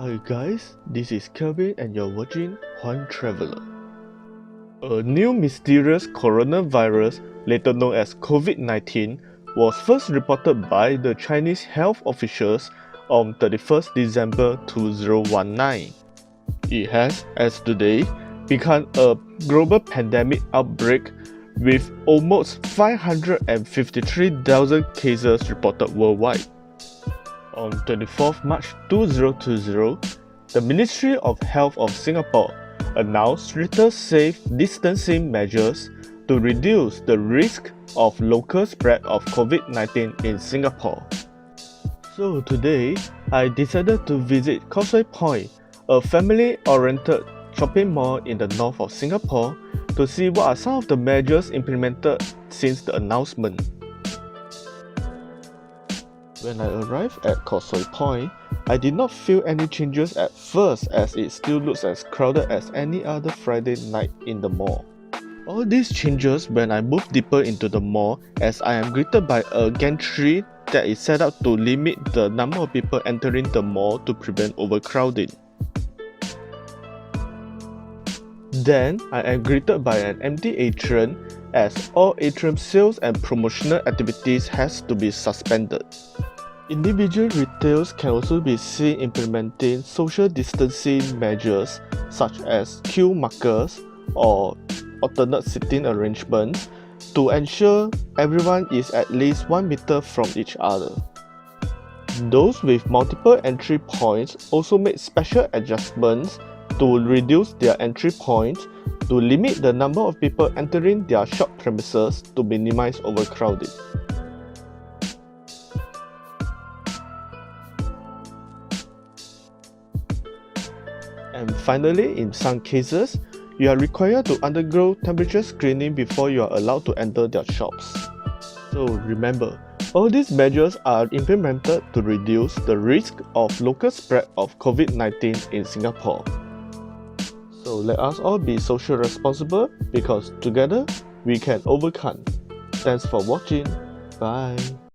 Hi guys, this is Kelvin and you're watching One Traveler. A new mysterious coronavirus, later known as COVID-19, was first reported by the Chinese health officials on 31st December 2019. It has, as today, become a global pandemic outbreak with almost 553,000 cases reported worldwide. On 24th March 2020, the Ministry of Health of Singapore announced stricter safe distancing measures to reduce the risk of local spread of COVID-19 in Singapore. So today, I decided to visit Causeway Point, a family-oriented shopping mall in the north of Singapore, to see what are some of the measures implemented since the announcement. When I arrived at Causeway Point, I did not feel any changes at first as it still looks as crowded as any other Friday night in the mall. All these changes when I move deeper into the mall as I am greeted by a gantry that is set up to limit the number of people entering the mall to prevent overcrowding. Then I am greeted by an empty atrium as all atrium sales and promotional activities has to be suspended. Individual retailers can also be seen implementing social distancing measures such as queue markers or alternate seating arrangements to ensure everyone is at least 1 meter from each other. Those with multiple entry points also made special adjustments to reduce their entry points to limit the number of people entering their shop premises to minimize overcrowding. And finally, in some cases, you are required to undergo temperature screening before you are allowed to enter their shops. So remember, all these measures are implemented to reduce the risk of local spread of COVID-19 in Singapore. So let us all be social responsible because together we can overcome. Thanks for watching. Bye.